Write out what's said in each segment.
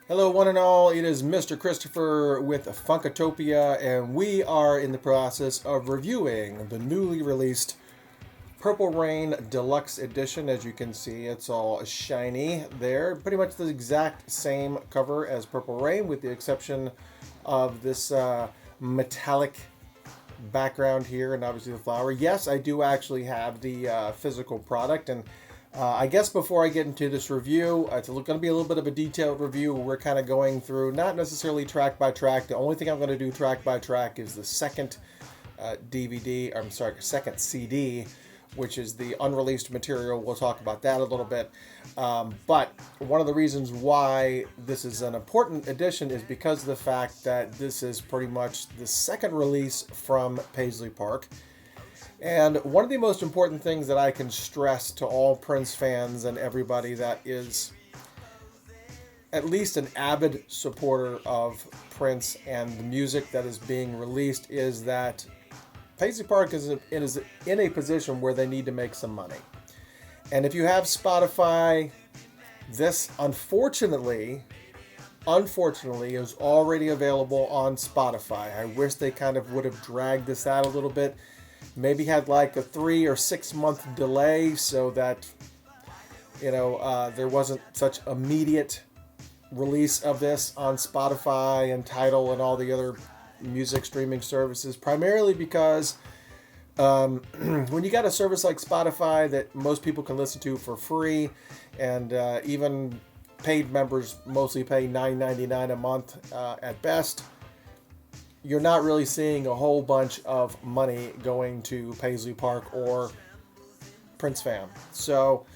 Hello, one and all. It is Mr. Christopher with Funkatopia, and we are in the process of reviewing the newly released Purple Rain Deluxe Edition. As you can see, it's all shiny there. Pretty much the exact same cover as Purple Rain, with the exception of this metallic background here, and obviously the flower. Yes, I do actually have the physical product, and I guess before I get into this review, it's going to be a little bit of a detailed review. We're kind of going through, not necessarily track by track. The only thing I'm going to do track by track is the second second CD, which is the unreleased material. We'll talk about that a little bit. But one of the reasons why this is an important edition is because of the fact that this is pretty much the second release from Paisley Park. And one of the most important things that I can stress to all Prince fans and everybody that is at least an avid supporter of Prince and the music that is being released is that Paisley Park is in a position where they need to make some money. And if you have Spotify, this unfortunately is already available on Spotify. I wish they kind of would have dragged this out a little bit. Maybe had like a 3 or 6 month delay so that there wasn't such immediate release of this on Spotify and Tidal and all the other music streaming services, primarily because when you got a service like Spotify that most people can listen to for free, and even paid members mostly pay $9.99 a month at best, you're not really seeing a whole bunch of money going to Paisley Park or Prince fam. So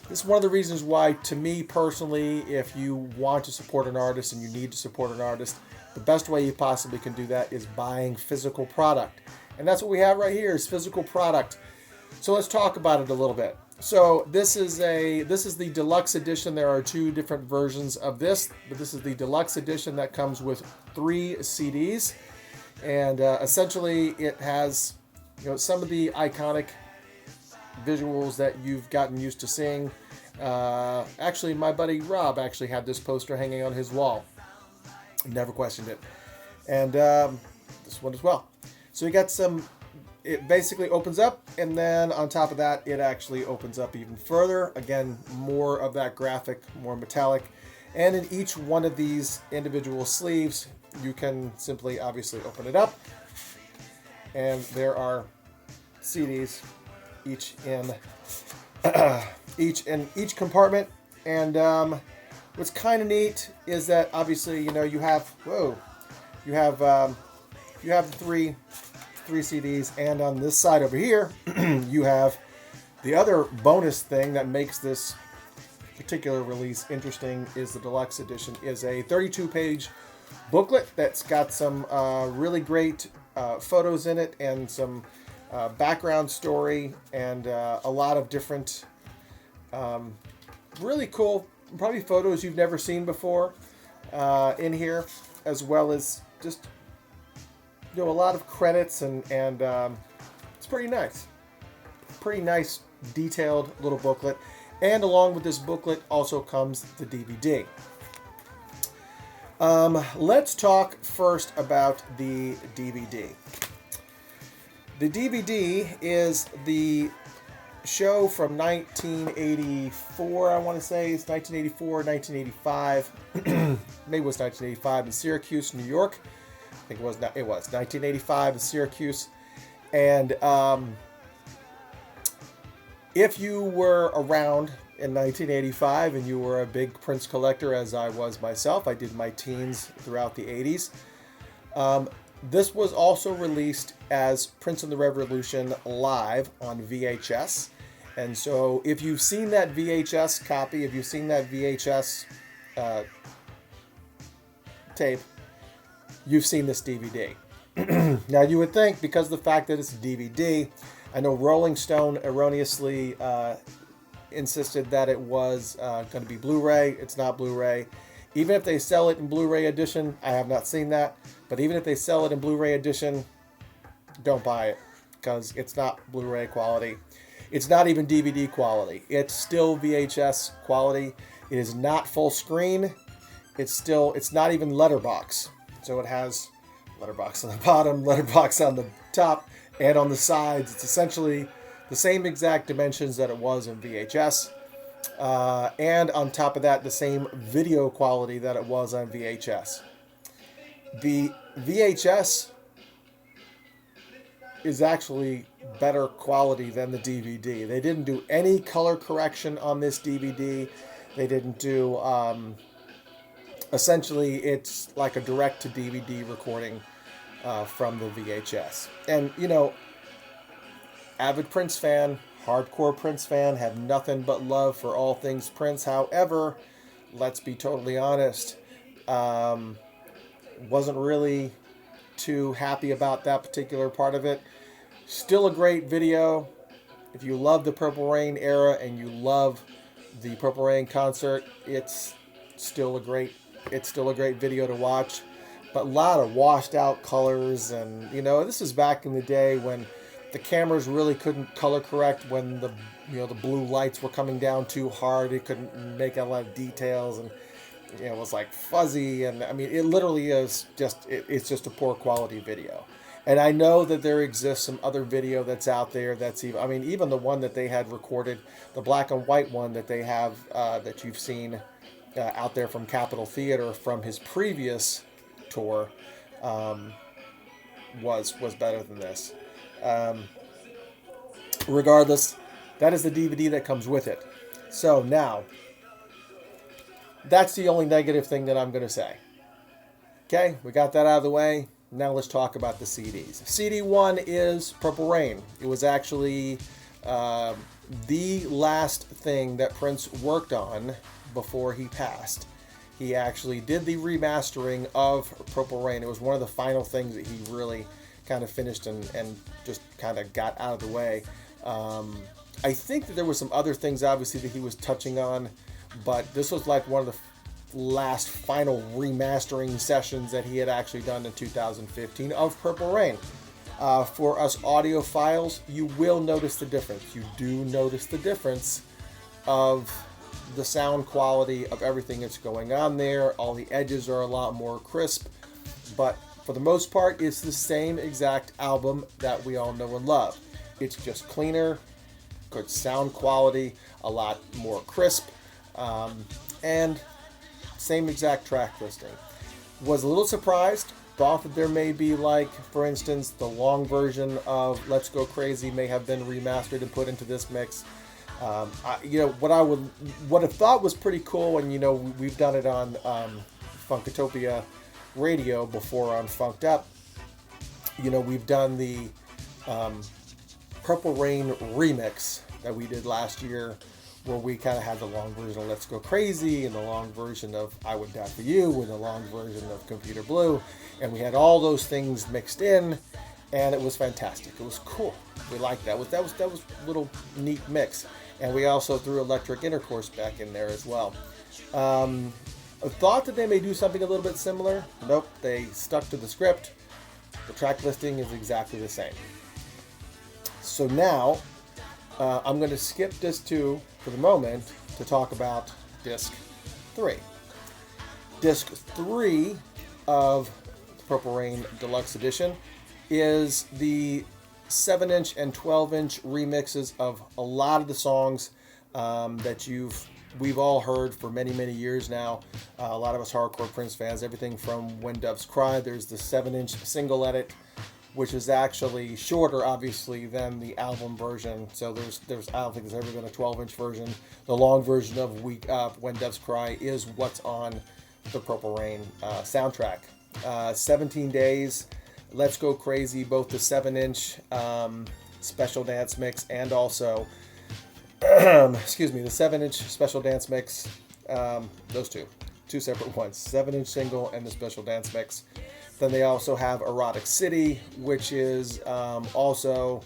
this is one of the reasons why, to me personally, if you want to support an artist and you need to support an artist, the best way you possibly can do that is buying physical product. And that's what we have right here, is physical product. So let's talk about it a little bit. So this is the deluxe edition. There are two different versions of this, but this is the deluxe edition that comes with 3 CDs, and essentially it has some of the iconic visuals that you've gotten used to seeing. Actually, my buddy Rob actually had this poster hanging on his wall. Never questioned it, and this one as well. So you got some. It basically opens up, and then on top of that, it actually opens up even further. Again, more of that graphic, more metallic. And in each one of these individual sleeves, you can simply, obviously, open it up. And there are CDs, each in each compartment. And what's kind of neat is that, obviously, you have the three CDs, and on this side over here you have the other bonus thing that makes this particular release interesting. Is the deluxe edition is a 32-page booklet that's got some really great photos in it, and some background story, and a lot of different really cool, probably photos you've never seen before in here, as well as just a lot of credits, and it's pretty nice detailed little booklet. And along with this booklet also comes the DVD. Let's talk first about the DVD. The DVD is the show from 1984, I want to say. It's 1984, 1985. Maybe it was 1985 in Syracuse, New York. I think it was 1985 in Syracuse. And if you were around in 1985 and you were a big Prince collector, as I was myself, I did my teens throughout the 80s. This was also released as Prince and the Revolution live on VHS. And so if you've seen that VHS copy, if you've seen that VHS tape, you've seen this DVD. Now, you would think, because of the fact that it's a DVD, I know Rolling Stone erroneously insisted that it was going to be Blu-ray. It's not Blu-ray. Even if they sell it in Blu-ray edition, I have not seen that, but even if they sell it in Blu-ray edition, don't buy it, because it's not Blu-ray quality. It's not even DVD quality. It's still VHS quality. It is not full screen. it's not even letterbox. So it has letterbox on the bottom, letterbox on the top, and on the sides. It's essentially the same exact dimensions that it was in VHS. And on top of that, the same video quality that it was on VHS. The VHS is actually better quality than the DVD. They didn't do any color correction on this DVD. They didn't do, essentially it's like a direct to DVD recording from the VHS. And, you know, avid Prince fan, hardcore Prince fan, have nothing but love for all things Prince. However, let's be totally honest, wasn't really too happy about that particular part of it. Still a great video. If you love the Purple Rain era and you love the Purple Rain concert, it's still a great video to watch. But a lot of washed out colors, and you know, this is back in the day when the cameras really couldn't color correct when the blue lights were coming down too hard. It couldn't make a lot of details, and it was like fuzzy, and I mean, it literally is it's just a poor quality video. And I know that there exists some other video that's out there that's even the one that they had recorded, the black and white one that they have that you've seen out there from Capitol Theater from his previous tour was better than this. Regardless, that is the DVD that comes with it. So now, that's the only negative thing that I'm going to say. Okay, we got that out of the way. Now let's talk about the CDs. CD 1 is Purple Rain. It was actually the last thing that Prince worked on before he passed. He actually did the remastering of Purple Rain. It was one of the final things that he really kind of finished and just kind of got out of the way. I think that there were some other things, obviously, that he was touching on, but this was like one of the last final remastering sessions that he had actually done in 2015 of Purple Rain. For us audiophiles, you will notice the difference. You do notice the difference of the sound quality of everything that's going on there. All the edges are a lot more crisp, but for the most part, it's the same exact album that we all know and love. It's just cleaner, good sound quality, a lot more crisp, and same exact track listing. Was a little surprised. Thought that there may be, like, for instance, the long version of Let's Go Crazy may have been remastered and put into this mix. What I thought was pretty cool, and we've done it on Funkatopia radio before on Funked Up. We've done the Purple Rain remix that we did last year, where we kind of had the long version of Let's Go Crazy and the long version of I Would Die For You and the long version of Computer Blue, and we had all those things mixed in, and it was fantastic. It was cool. We liked that. That was a little neat mix, and we also threw Electric Intercourse back in there as well. I thought that they may do something a little bit similar. Nope, they stuck to the script. The track listing is exactly the same. So now, I'm going to skip disc 2 for the moment to talk about disc 3. Disc 3 of the Purple Rain Deluxe Edition is the 7-inch and 12-inch remixes of a lot of the songs that we've all heard for many, many years now. A lot of us hardcore Prince fans, everything from When Doves Cry. There's the 7-inch single edit, which is actually shorter, obviously, than the album version. So there's I don't think there's ever been a 12-inch version. The long version of When Doves Cry is what's on the Purple Rain soundtrack. 17 Days, Let's Go Crazy, both the 7-inch special dance mix and also the 7-inch special dance mix. Those two separate ones, 7-inch single and the special dance mix. Then they also have Erotic City, which is also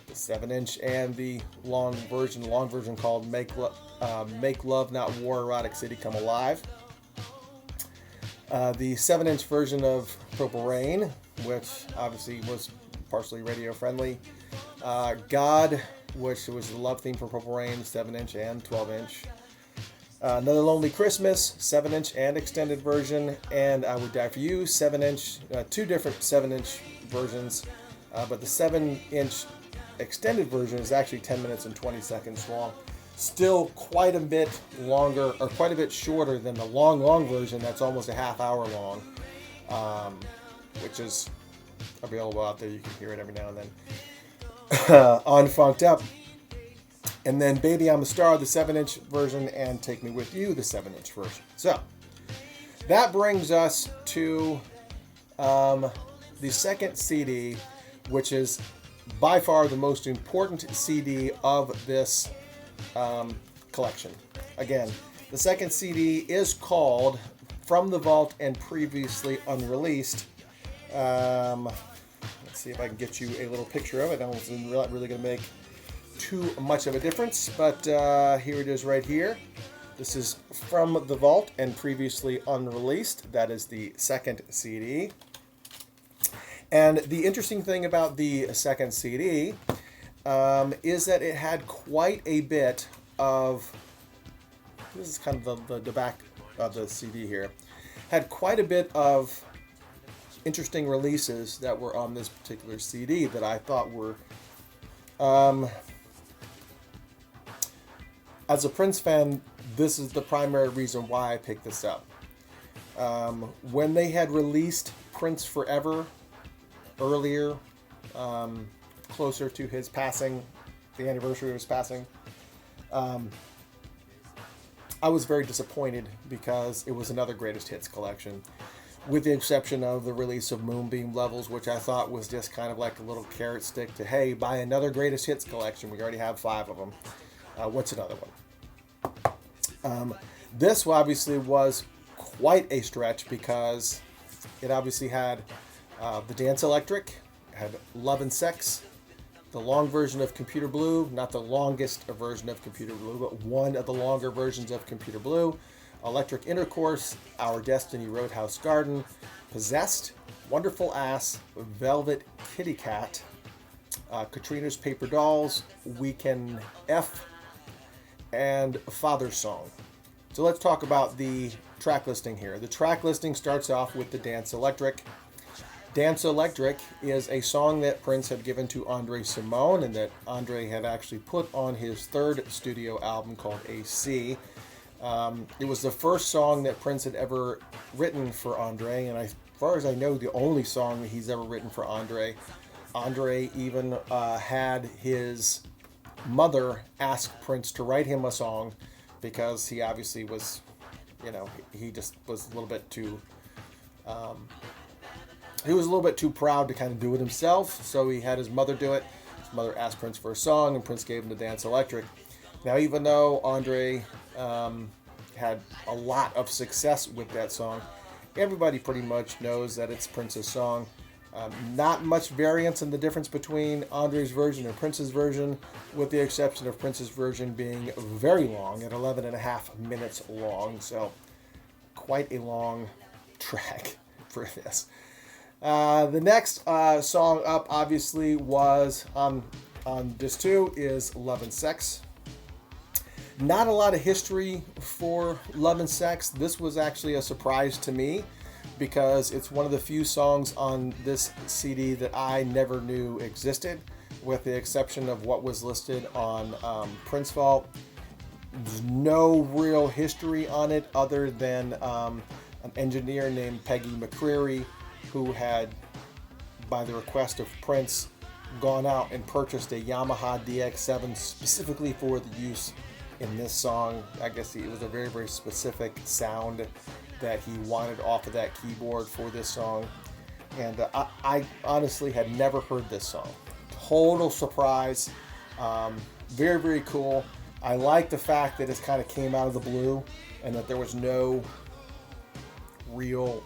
the 7-inch and the long version called Make Love Not War, Erotic City Come Alive. The 7-inch version of Purple Rain, which obviously was partially radio friendly. God, which was the love theme for Purple Rain, 7-inch and 12-inch. Another Lonely Christmas, 7-inch and extended version, and I Would Die For You, 7-inch, two different 7-inch versions, but the 7-inch extended version is actually 10 minutes and 20 seconds long. Still quite a bit longer, or quite a bit shorter than the long version that's almost a half hour long, which is available out there. You can hear it every now and then on Funked Up. And then Baby I'm a Star, the 7-inch version, and Take Me With You, the 7-inch version. So that brings us to the second CD, which is by far the most important CD of this collection. Again, the second CD is called From the Vault and Previously Unreleased. Let's see if I can get you a little picture of it. I wasn't really going to make too much of a difference, but here it is right here. This is From the Vault and Previously Unreleased. That is the second CD. And the interesting thing about the second CD is that it had quite a bit of, this is kind of the back of the CD here, had quite a bit of interesting releases that were on this particular CD that I thought were, as a Prince fan, this is the primary reason why I picked this up. When they had released Prince Forever earlier, closer to his passing, the anniversary of his passing, I was very disappointed because it was another greatest hits collection, with the exception of the release of Moonbeam Levels, which I thought was just kind of like a little carrot stick to, hey, buy another greatest hits collection. We already have 5 of them. What's another one? This obviously was quite a stretch because it obviously had the Dance Electric, had Love and Sex, the long version of Computer Blue, not the longest version of Computer Blue, but one of the longer versions of Computer Blue, Electric Intercourse, Our Destiny Roadhouse Garden, Possessed, Wonderful Ass, Velvet Kitty Cat, Katrina's Paper Dolls, Weekend F, and Father's Song. So let's talk about the track listing here. The track listing starts off with the Dance Electric. Dance Electric is a song that Prince had given to Andre Simone and that Andre had actually put on his third studio album called AC. It was the first song that Prince had ever written for Andre, and as far as I know, the only song that he's ever written for Andre. Andre even had his mother ask Prince to write him a song because he obviously was, he just was a little bit too, he was a little bit too proud to kind of do it himself, so he had his mother do it. His mother asked Prince for a song, and Prince gave him the Dance Electric. Now, even though Andre had a lot of success with that song, everybody pretty much knows that it's Prince's song. Not much variance in the difference between Andre's version and Prince's version, with the exception of Prince's version being very long, at 11 and a half minutes long. So quite a long track for this. The next song up, obviously, was on disc 2 is Love and Sex. Not a lot of history for Love and Sex. This was actually a surprise to me, because it's one of the few songs on this CD that I never knew existed, with the exception of what was listed on Prince Vault. There's no real history on it other than an engineer named Peggy McCreary, who had, by the request of Prince, gone out and purchased a Yamaha DX7 specifically for the use in this song. I guess it was a very, very specific sound that he wanted off of that keyboard for this song. And I honestly had never heard this song. Total surprise. Very, very cool. I like the fact that it kind of came out of the blue and that there was no real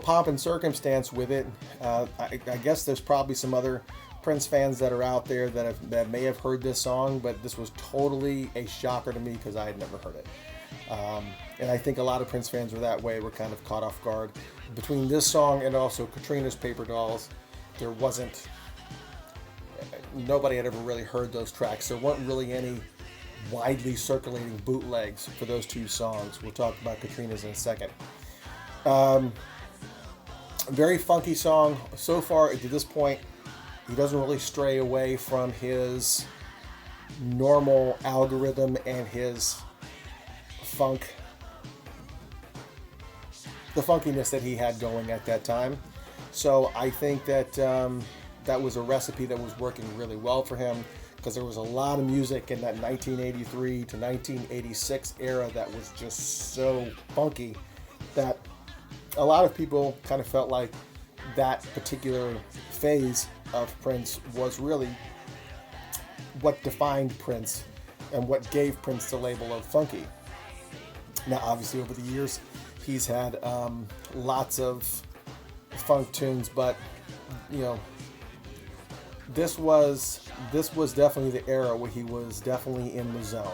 pomp and circumstance with it. I guess there's probably some other Prince fans that are out there that may have heard this song, but this was totally a shocker to me because I had never heard it. And I think a lot of Prince fans were that way, were kind of caught off guard. Between this song and also Katrina's Paper Dolls, nobody had ever really heard those tracks. There weren't really any widely circulating bootlegs for those two songs. We'll talk about Katrina's in a second. Very funky song. So far, to this point, he doesn't really stray away from his normal algorithm and his funk, the funkiness that he had going at that time. So I think that that was a recipe that was working really well for him, because there was a lot of music in that 1983 to 1986 era that was just so funky that a lot of people kind of felt like that particular phase of Prince was really what defined Prince and what gave Prince the label of funky. Now, obviously, over the years, he's had lots of funk tunes, but you know, this was definitely the era where he was definitely in the zone,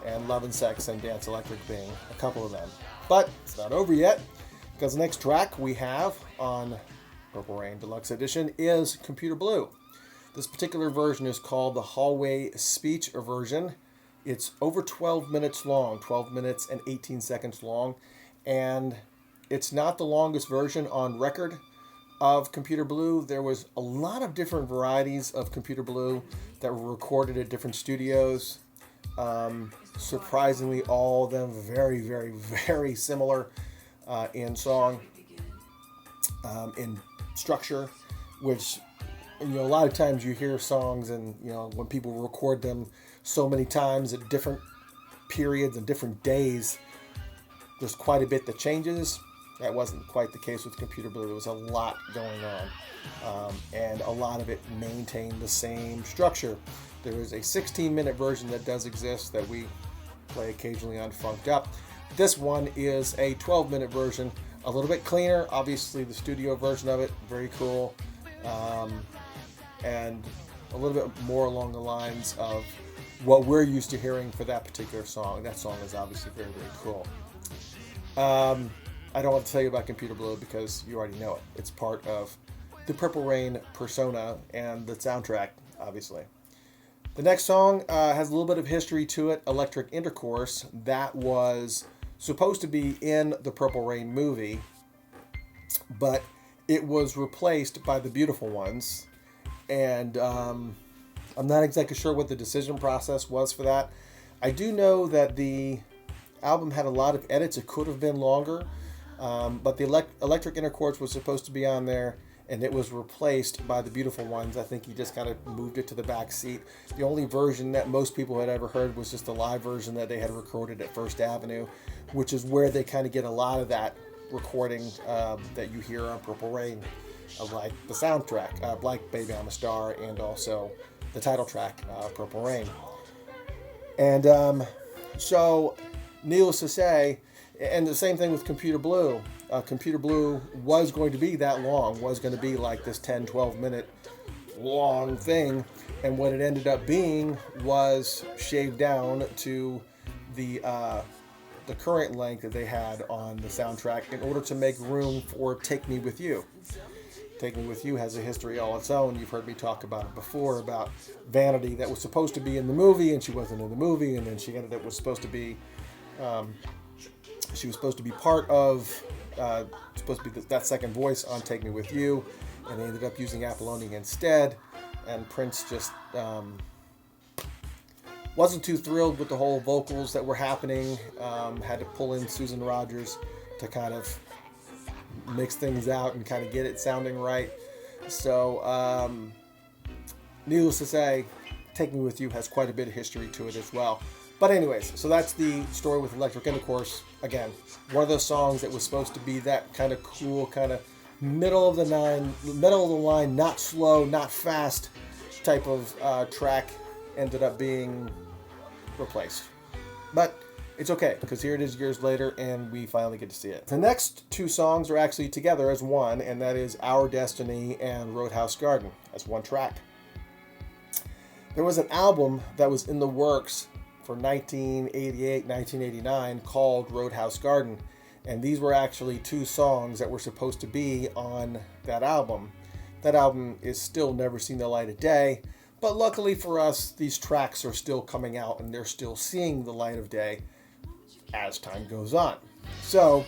and Love and Sex and Dance Electric being a couple of them. But it's not over yet, because the next track we have on Purple Rain Deluxe Edition is Computer Blue. This particular version is called the Hallway Speech version. It's over 12 minutes long, 12 minutes and 18 seconds long, and it's not the longest version on record of Computer Blue. There was a lot of different varieties of Computer Blue that were recorded at different studios. Surprisingly, all of them very, very, very similar in song, in structure, which, you know, a lot of times you hear songs and, you know, when people record them so many times at different periods and different days, there's quite a bit that changes. That wasn't quite the case with Computer Blue. There was a lot going on, and a lot of it maintained the same structure. There is a 16-minute version that does exist that we play occasionally on Funked Up. This one is a 12-minute version, a little bit cleaner. Obviously, the studio version of it, very cool, and a little bit more along the lines of what we're used to hearing for that particular song. That song is obviously very, very cool. I don't have to tell you about Computer Blue because you already know it. It's part of the Purple Rain persona and the soundtrack, obviously. The next song has a little bit of history to it, Electric Intercourse. That was supposed to be in the Purple Rain movie, but it was replaced by The Beautiful Ones. And I'm not exactly sure what the decision process was for that. I do know that the album had a lot of edits. It could have been longer, but the Electric Intercourse was supposed to be on there, and it was replaced by The Beautiful Ones. I think he just kind of moved it to the back seat. The only version that most people had ever heard was just the live version that they had recorded at First Avenue, which is where they kind of get a lot of that recording that you hear on Purple Rain, like the soundtrack, like Baby I'm a Star, and also the title track, Purple Rain. And so, needless to say, and the same thing with Computer Blue. Computer Blue was going to be that long, was going to be like this 10, 12-minute long thing. And what it ended up being was shaved down to the current length that they had on the soundtrack in order to make room for Take Me With You. Take Me With You has a history all its own. You've heard me talk about it before, about Vanity that was supposed to be in the movie, and she wasn't in the movie, and then she ended up supposed to be part of supposed to be that second voice on Take Me With You, and they ended up using Apollonia instead, and Prince just wasn't too thrilled with the whole vocals that were happening. Had to pull in Susan Rogers to kind of mix things out and kind of get it sounding right. So needless to say, Take Me With You has quite a bit of history to it as well. But anyways, so that's the story with Electric Intercourse. Again, one of those songs that was supposed to be that kind of cool, kind of middle of the line, not slow, not fast type of track, ended up being replaced. But it's okay, because here it is years later, and we finally get to see it. The next two songs are actually together as one, and that is Our Destiny and Roadhouse Garden as one track. There was an album that was in the works for 1988, 1989 called Roadhouse Garden, and these were actually two songs that were supposed to be on that album. That album is still never seen the light of day, But luckily for us, these tracks are still coming out and they're still seeing the light of day as time goes on. So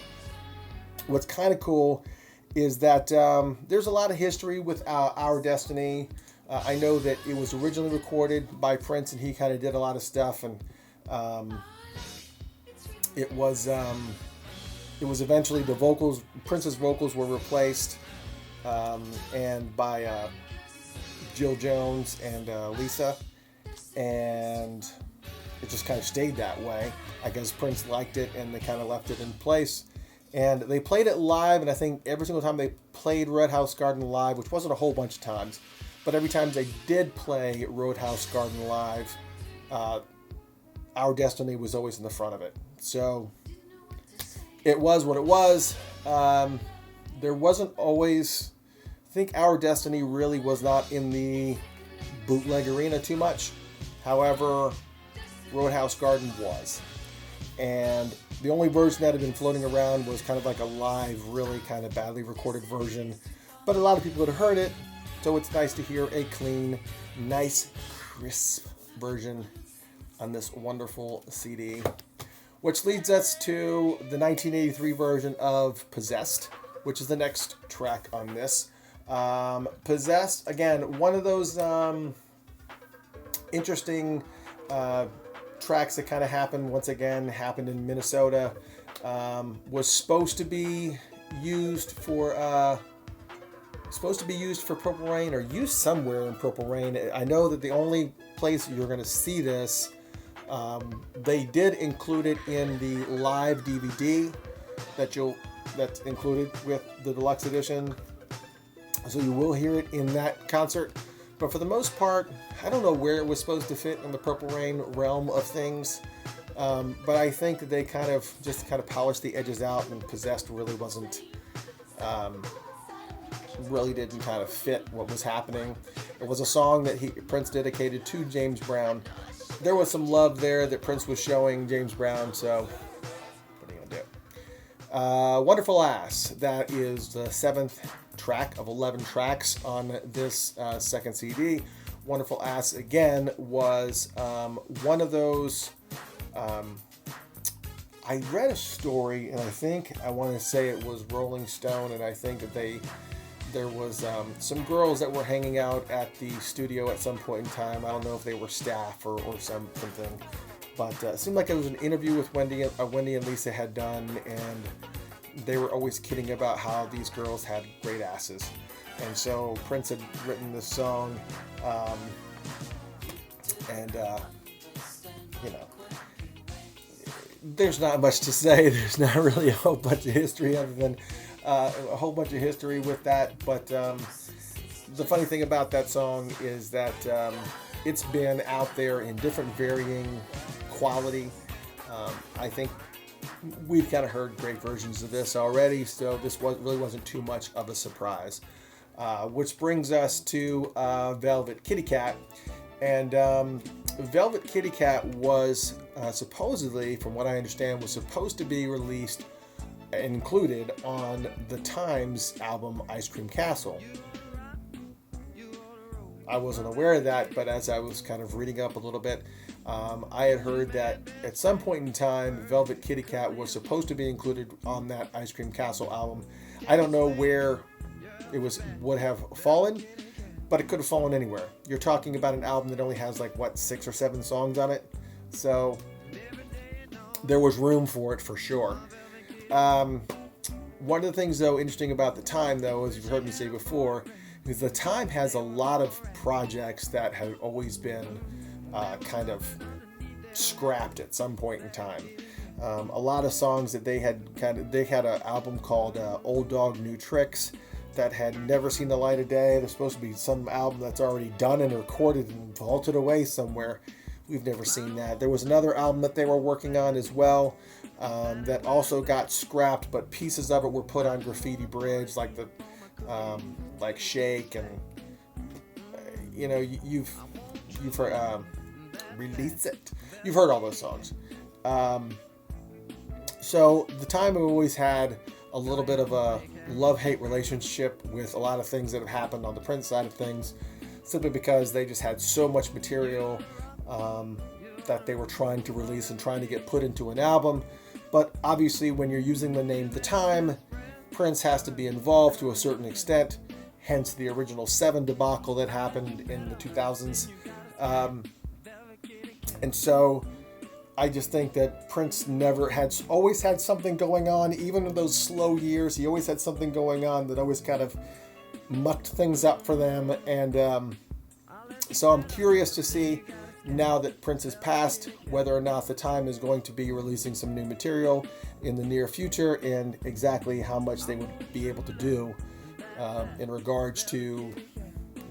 what's kind of cool is that there's a lot of history with Our Destiny. I know that it was originally recorded by Prince, and he kind of did a lot of stuff, and it was eventually Prince's vocals were replaced, and by Jill Jones and Lisa, and it just kind of stayed that way. I guess Prince liked it, and they kind of left it in place. And they played it live, and I think every single time they played Roadhouse Garden live, which wasn't a whole bunch of times, but every time they did play Roadhouse Garden live, Our Destiny was always in the front of it. So it was what it was. There wasn't always... I think Our Destiny really was not in the bootleg arena too much. However, Roadhouse Garden was. And the only version that had been floating around was kind of like a live, really kind of badly recorded version. But a lot of people had heard it, so it's nice to hear a clean, nice, crisp version on this wonderful CD. Which leads us to the 1983 version of Possessed, which is the next track on this. Possessed, again, one of those interesting tracks that kind of happened in Minnesota. Was supposed to be used for Purple Rain, or used somewhere in Purple Rain. I know that the only place you're going to see this, they did include it in the live DVD that's included with the deluxe edition. So you will hear it in that concert. But for the most part, I don't know where it was supposed to fit in the Purple Rain realm of things. But I think that they kind of polished the edges out, and Possessed really didn't kind of fit what was happening. It was a song that Prince dedicated to James Brown. There was some love there that Prince was showing James Brown, so what are you going to do? Wonderful Ass, that is the 7th track of 11 tracks on this second CD. Wonderful Ass, again, was one of those... I read a story, and I want to say it was Rolling Stone, and I think that there was some girls that were hanging out at the studio at some point in time. I don't know if they were staff or something, but it seemed like it was an interview with Wendy and Lisa had done, and they were always kidding about how these girls had great asses. And so Prince had written this song, there's not much to say. There's not really a whole bunch of history other than a whole bunch of history with that. But the funny thing about that song is that it's been out there in different varying quality. I think we've kind of heard great versions of this already, so this really wasn't too much of a surprise. Which brings us to Velvet Kitty Cat. And Velvet Kitty Cat was supposedly, from what I understand, was supposed to be released and included on the Times album Ice Cream Castle. I wasn't aware of that, but as I was kind of reading up a little bit, I had heard that at some point in time, Velvet Kitty Cat was supposed to be included on that Ice Cream Castle album. I don't know where it would have fallen, but it could have fallen anywhere. You're talking about an album that only has 6 or 7 songs on it, so there was room for it for sure. One of the things, though, interesting about the Time, though, as you've heard me say before, is the Time has a lot of projects that have always been kind of scrapped at some point in time. A lot of songs that they had an album called Old Dog New Tricks that had never seen the light of day. There's supposed to be some album that's already done and recorded and vaulted away somewhere. We've never seen that. There was another album that they were working on as well that also got scrapped, but pieces of it were put on Graffiti Bridge, like Shake, and you've heard Release It. You've heard all those songs. So the Time have always had a little bit of a love-hate relationship with a lot of things that have happened on the Prince side of things. simply because they just had so much material that they were trying to release and trying to get put into an album. But obviously, when you're using the name The Time, Prince has to be involved to a certain extent, hence the original 7 debacle that happened in the 2000s. And so I just think that Prince always had something going on, even in those slow years. He always had something going on that always kind of mucked things up for them. And so I'm curious to see, now that Prince has passed, whether or not The Time is going to be releasing some new material in the near future, and exactly how much they would be able to do in regards to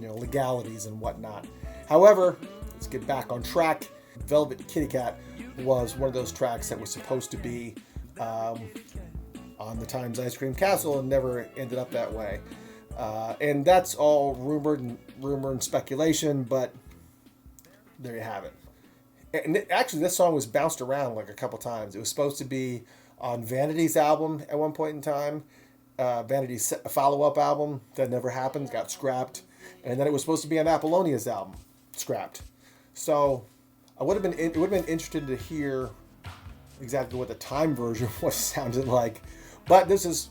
legalities and whatnot. However, let's get back on track. Velvet Kitty Cat was one of those tracks that was supposed to be on The Time's Ice Cream Castle and never ended up that way. And that's all rumor and speculation, but there you have it. And actually, this song was bounced around like a couple times. It was supposed to be on Vanity's album at one point in time. Vanity's follow-up album that never happened, got scrapped. And then it was supposed to be on Apollonia's album, scrapped. So it would have been interesting to hear exactly what the Time version sounded like. But this is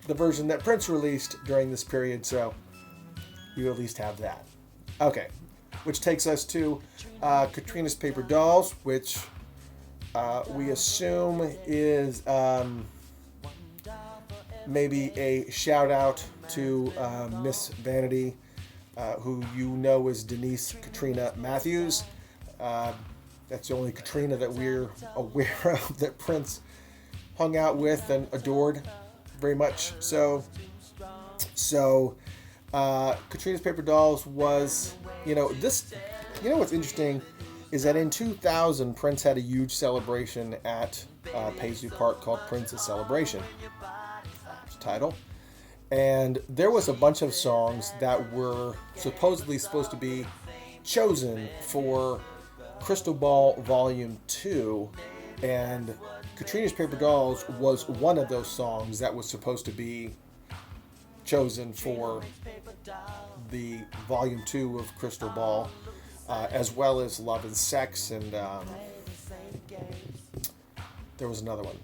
the version that Prince released during this period, so you at least have that. Okay, which takes us to Katrina's Paper Dolls, which we assume is maybe a shout out to Miss Vanity, who you know is Denise Katrina Matthews. That's the only Katrina that we're aware of that Prince hung out with and adored very much. So Katrina's Paper Dolls was, this, what's interesting is that in 2000, Prince had a huge celebration at Paisley Park called Prince's Celebration. That's the title. And there was a bunch of songs that were supposedly supposed to be chosen for Crystal Ball Volume 2, and Katrina's Paper Dolls was one of those songs that was supposed to be chosen for the Volume 2 of Crystal Ball, as well as Love and Sex, and there was another one.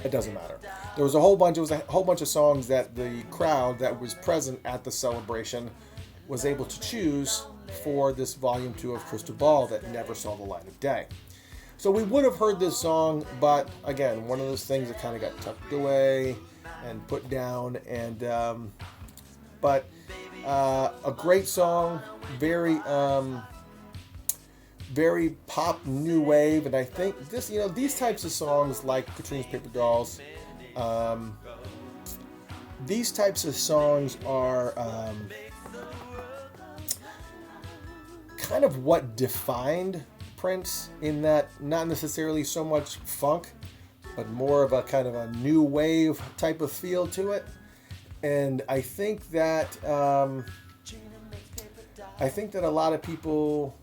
It doesn't matter. There was a whole bunch of songs that the crowd that was present at the celebration was able to choose for this Volume 2 of Crystal Ball that never saw the light of day. So we would have heard this song, but again, one of those things that kind of got tucked away and put down. And but a great song, very very pop new wave, and I think this, these types of songs like Katrina's Paper Dolls, these types of songs are kind of what defined Prince, in that not necessarily so much funk, but more of a kind of a new wave type of feel to it. And I think that a lot of people,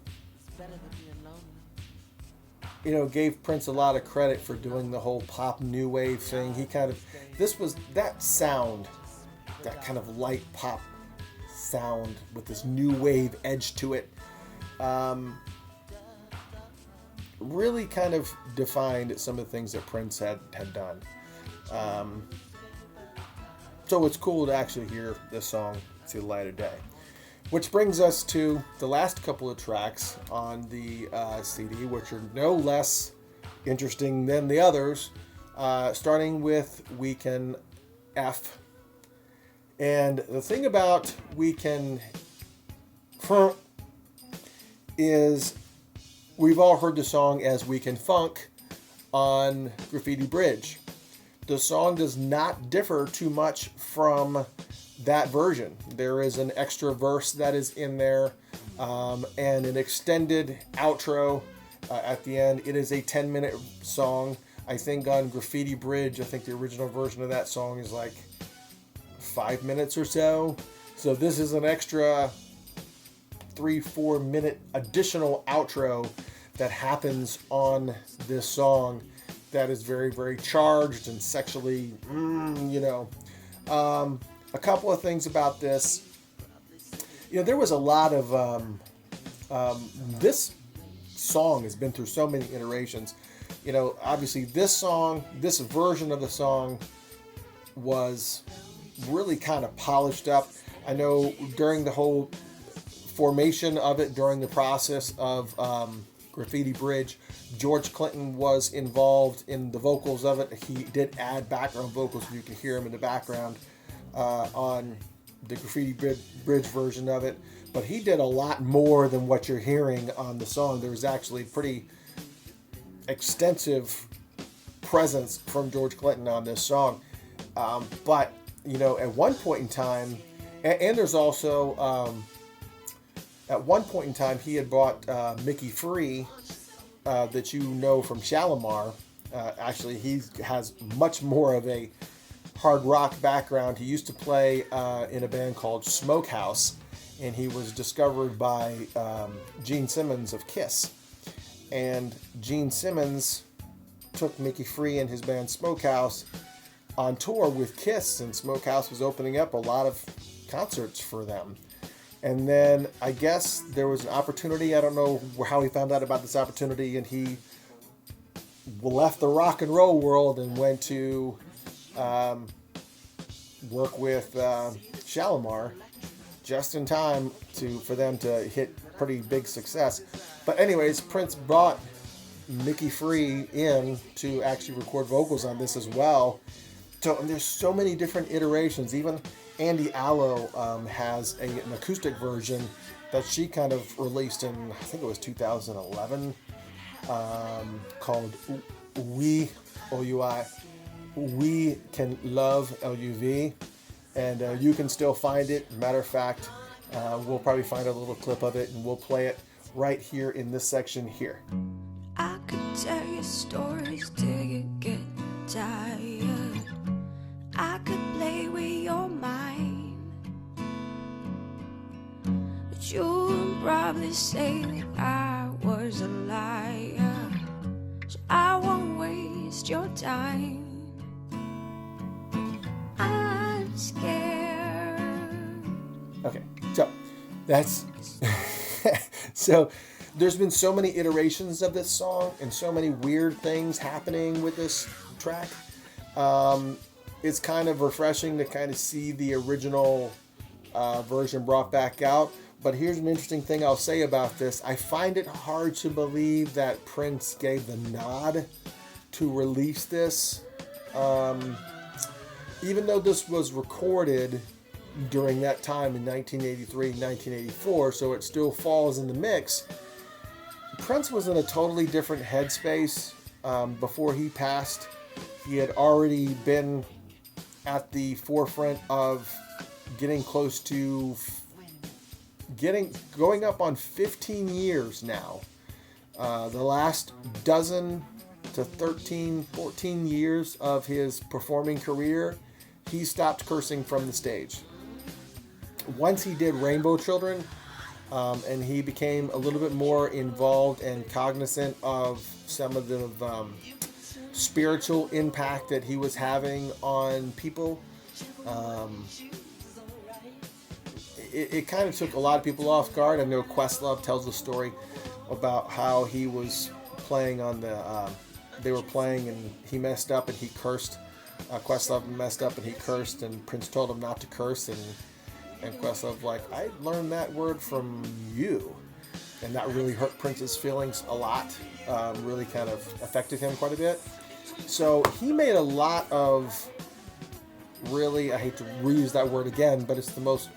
gave Prince a lot of credit for doing the whole pop new wave thing. This was that sound, that kind of light pop sound with this new wave edge to it. Really kind of defined some of the things that Prince had done. So it's cool to actually hear this song see the light of day. Which brings us to the last couple of tracks on the CD, which are no less interesting than the others, starting with We Can F. And the thing about We Can F is we've all heard the song as We Can Funk on Graffiti Bridge. The song does not differ too much from that version. There is an extra verse that is in there, and an extended outro at the end. It is a 10-minute song. I think on Graffiti Bridge, I think the original version of that song is like 5 minutes or so. So this is an extra 3-4 minute additional outro that happens on this song that is very, very charged and sexually, A couple of things about this. There was a lot of this song has been through so many iterations. Obviously this version of the song was really kind of polished up. I know during the whole formation of it, during the process of Graffiti Bridge, George Clinton was involved in the vocals of it. He did add background vocals, so you could hear him in the background on the Graffiti Bridge version of it. But he did a lot more than what you're hearing on the song. There was actually pretty extensive presence from George Clinton on this song. But, at one point in time, and there's also, at one point in time, he had brought Mickey Free, that you know from Shalimar. Actually, he has much more of a hard rock background. He used to play in a band called Smokehouse, and he was discovered by Gene Simmons of Kiss. And Gene Simmons took Mickey Free and his band Smokehouse on tour with Kiss, and Smokehouse was opening up a lot of concerts for them. And then I guess there was an opportunity. I don't know how he found out about this opportunity, and he left the rock and roll world and went to work with Shalimar just in time for them to hit pretty big success. But anyways, Prince brought Mickey Free in to actually record vocals on this as well. So there's so many different iterations. Even Andy Allo has an acoustic version that she kind of released in, I think it was 2011, called We, O-U-I, We Can Love, L-U-V. And you can still find it. Matter of fact, we'll probably find a little clip of it and we'll play it right here in this section here. I could tell you stories till you get tired. I could play with your mind, but you would probably say that I was a liar, so I won't waste your time. I'm scared. Okay, so that's so there's been so many iterations of this song and so many weird things happening with this track. It's kind of refreshing to kind of see the original version brought back out. But here's an interesting thing I'll say about this. I find it hard to believe that Prince gave the nod to release this. Even though this was recorded during that time in 1983, 1984, so it still falls in the mix. Prince was in a totally different headspace before he passed. He had already been at the forefront of getting close to going up on 15 years now. The last dozen to 13, 14 years of his performing career, he stopped cursing from the stage. Once he did Rainbow Children, and he became a little bit more involved and cognizant of some of the spiritual impact that he was having on people. It kind of took a lot of people off guard. I know Questlove tells a story about how he was playing on they were playing and he messed up and he cursed. Questlove messed up and he cursed, and Prince told him not to curse, and Questlove like, I learned that word from you. And that really hurt Prince's feelings a lot. Really kind of affected him quite a bit. So he made a lot of really, I hate to reuse that word again, but it's the most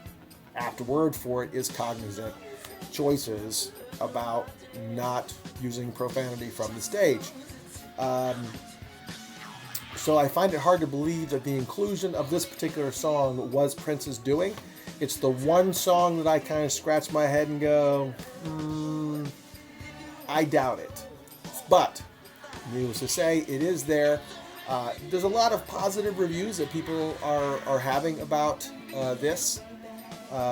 apt word for it, is cognizant choices about not using profanity from the stage. So I find it hard to believe that the inclusion of this particular song was Prince's doing. It's the one song that I kind of scratch my head and go, I doubt it. But needless to say, it is there. There's a lot of positive reviews that people are having about this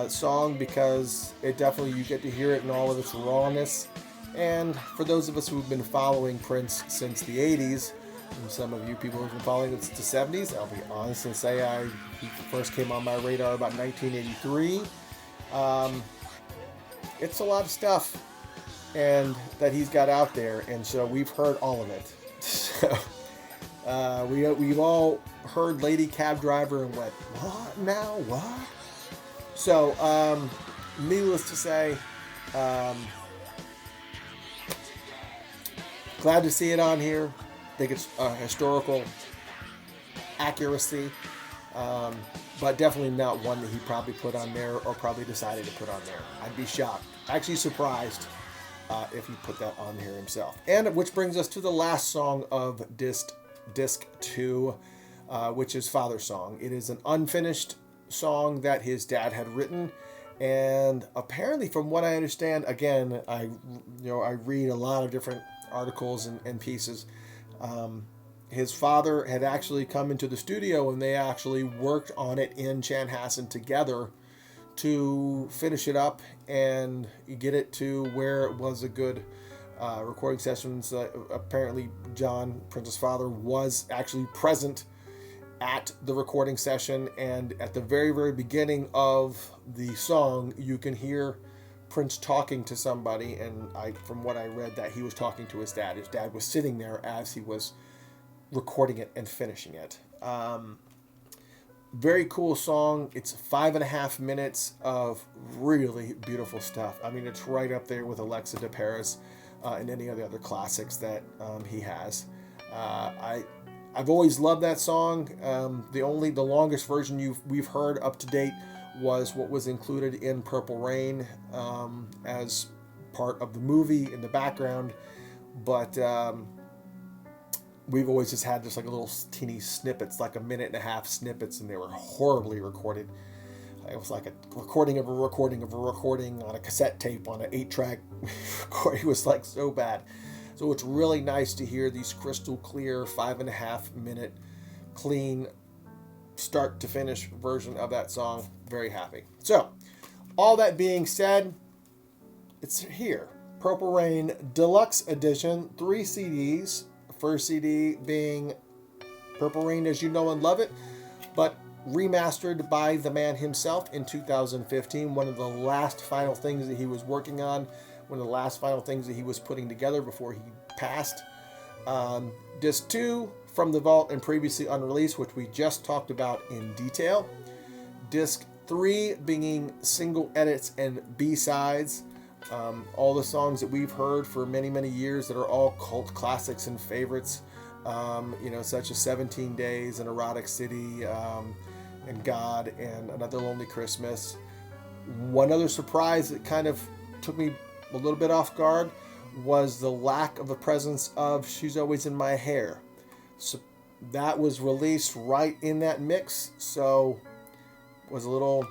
song, because it definitely, you get to hear it in all of its rawness. And for those of us who've been following Prince since the 80s, and some of you people who've been following it since the 70s, I'll be honest and say he first came on my radar about 1983. It's a lot of stuff and that he's got out there, and so we've heard all of it. So we've all heard Lady Cab Driver and went, what now? What? So needless to say, glad to see it on here. I think it's a historical accuracy, but definitely not one that he probably put on there or probably decided to put on there. I'd be shocked, actually surprised, if he put that on here himself. And which brings us to the last song of disc 2, which is Father's Song. It is an unfinished song that his dad had written, and apparently, from what I understand, again, I read a lot of different articles and pieces. His father had actually come into the studio and they actually worked on it in Chanhassen together to finish it up and get it to where it was a good recording sessions. Apparently, John, Prince's father, was actually present at the recording session, and at the very, very beginning of the song, you can hear Prince talking to somebody, and from what I read, that he was talking to his dad. His dad was sitting there as he was recording it and finishing it. Very cool song. It's 5.5 minutes of really beautiful stuff. I mean, it's right up there with Alexa de Paris and any of the other classics that he has. I've always loved that song. The longest version we've heard up to date was what was included in Purple Rain as part of the movie in the background, but we've always just had just like a little teeny snippets, like 1.5-minute snippets, and they were horribly recorded. It was like a recording of a recording of a recording on a cassette tape on an 8-track recording. It was like so bad. So it's really nice to hear these crystal clear 5.5-minute clean start to finish version of that song. Very happy. So all that being said, it's here. Purple Rain Deluxe Edition, 3 CDs. First CD being Purple Rain As You Know and Love It, but remastered by the man himself in 2015. One of the last final things that he was working on, one of the last final things that he was putting together before he passed. Disc 2, From the Vault and Previously Unreleased, which we just talked about in detail. Disc 3 being single edits and B-sides. All the songs that we've heard for many, many years that are all cult classics and favorites, such as 17 Days and Erotic City, and God and Another Lonely Christmas. One other surprise that kind of took me a little bit off guard was the lack of the presence of She's Always in My Hair. So that was released right in that mix, so was a little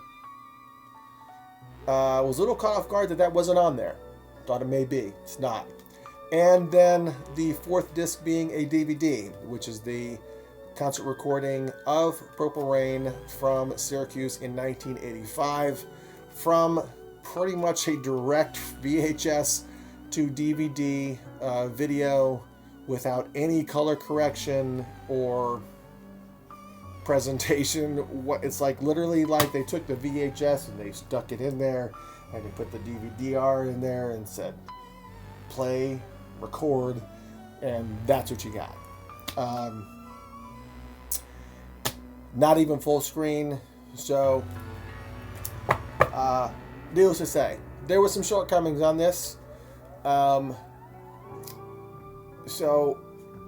caught off guard that wasn't on there. Thought it may be. It's not. And then the 4th disc being a DVD, which is the concert recording of Purple Rain from Syracuse in 1985, from pretty much a direct VHS to DVD video without any color correction or presentation. It's like literally like they took the VHS and they stuck it in there and they put the DVD-R in there and said play, record, and that's what you got. Not even full screen. So needless to say, there were some shortcomings on this. So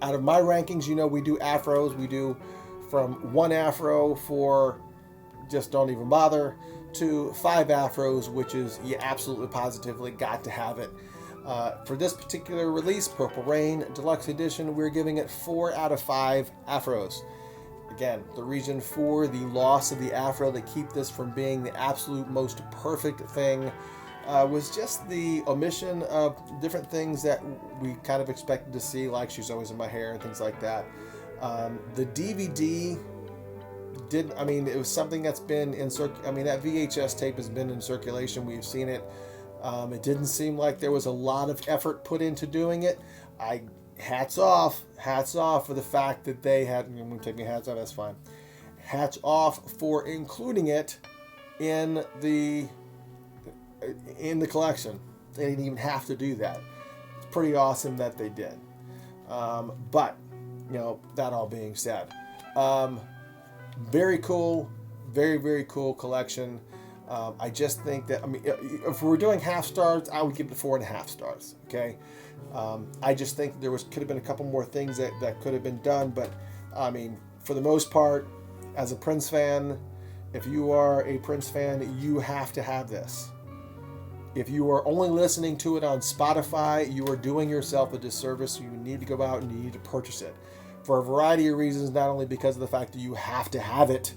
out of my rankings, we do afros. We do from 1 afro for just don't even bother to 5 afros, which is you absolutely positively got to have it. For this particular release, Purple Rain Deluxe Edition, we're giving it 4 out of 5 afros. Again, the reason for the loss of the afro that keep this from being the absolute most perfect thing was just the omission of different things that we kind of expected to see, like She's Always in My Hair and things like that. The DVD it was something that's been in that VHS tape has been in circulation. We've seen it. It didn't seem like there was a lot of effort put into doing it. Hats off for the fact that they had, I'm taking hats off, that's fine. Hats off for including it in the in the collection. They didn't even have to do that. It's pretty awesome that they did. But, that all being said, very cool, very, very cool collection. I just think that, if we were doing half stars, I would give it 4.5 stars. Okay. I just think there could have been a couple more things that could have been done, but for the most part, as a Prince fan, if you are a Prince fan, you have to have this. If you are only listening to it on Spotify, you are doing yourself a disservice. You need to go out and you need to purchase it for a variety of reasons, not only because of the fact that you have to have it,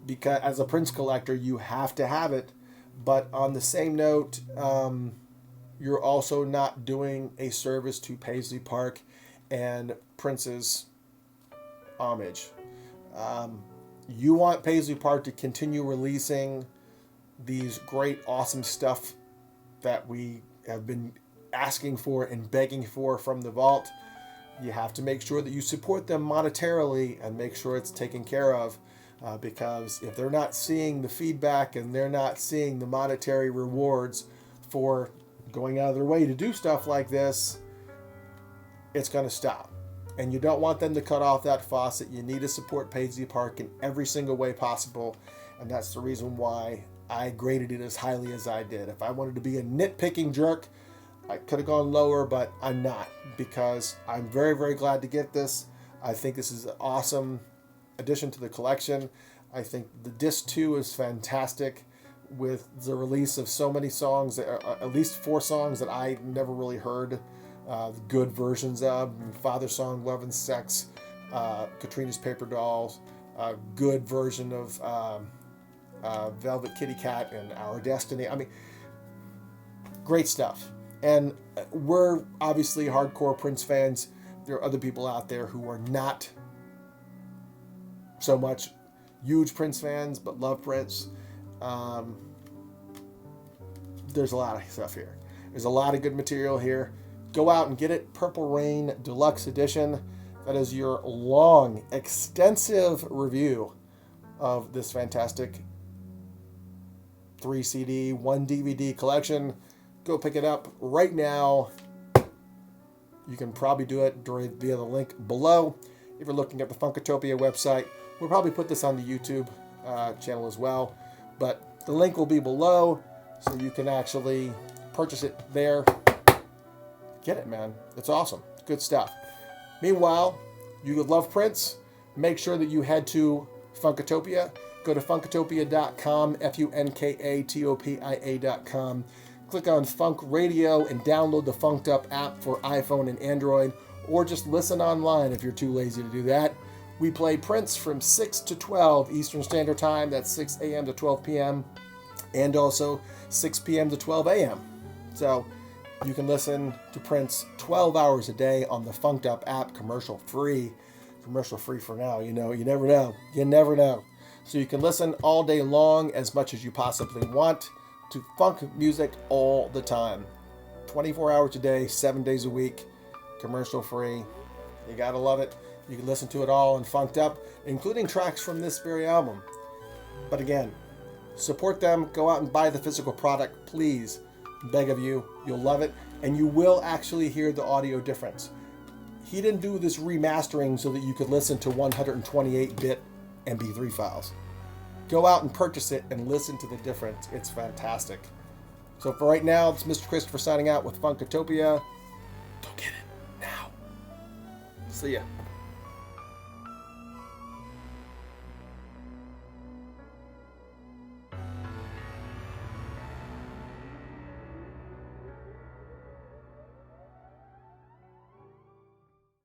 because as a Prince collector, you have to have it, but on the same note, you're also not doing a service to Paisley Park and Prince's homage. You want Paisley Park to continue releasing these great, awesome stuff that we have been asking for and begging for from the vault. You have to make sure that you support them monetarily and make sure it's taken care of, because if they're not seeing the feedback and they're not seeing the monetary rewards for going out of their way to do stuff like this, it's going to stop. And you don't want them to cut off that faucet. You need to support Paisley Park in every single way possible, and that's the reason why I graded it as highly as I did. If I wanted to be a nitpicking jerk, I could have gone lower, but I'm not, because I'm very, very glad to get this. I think this is an awesome addition to the collection. I think the disc 2 is fantastic, with the release of so many songs, at least 4 songs that I never really heard good versions of. Father Song, Love and Sex, Katrina's Paper Dolls, a good version of Velvet Kitty Cat and Our Destiny. Great stuff. And we're obviously hardcore Prince fans. There are other people out there who are not so much huge Prince fans, but love Prince. There's a lot of stuff here. There's a lot of good material here. Go out and get it. Purple Rain Deluxe Edition. That is your long, extensive review of this fantastic 3 CD, 1 DVD collection. Go pick it up right now. You can probably do it via the link below. If you're looking at the Funkatopia website, we'll probably put this on the YouTube channel as well. But the link will be below, so you can actually purchase it there. Get it, man. It's awesome. It's good stuff. Meanwhile, you love Prince. Make sure that you head to Funkatopia. Go to funkatopia.com, Funkatopia.com. Click on Funk Radio and download the Funked Up app for iPhone and Android, or just listen online if you're too lazy to do that. We play Prince from 6 to 12 Eastern Standard Time. That's 6 a.m. to 12 p.m. and also 6 p.m. to 12 a.m. So you can listen to Prince 12 hours a day on the Funked Up app, commercial free. Commercial free for now, you never know. You never know. So you can listen all day long, as much as you possibly want, to funk music all the time. 24 hours a day, 7 days a week, commercial free. You gotta love it. You can listen to it all and Funked Up, including tracks from this very album. But again, support them. Go out and buy the physical product, please. Beg of you. You'll love it, and you will actually hear the audio difference. He didn't do this remastering so that you could listen to 128-bit MP3 files. Go out and purchase it and listen to the difference. It's fantastic. So for right now, it's Mr. Christopher signing out with Funkatopia. Go get it now. See ya.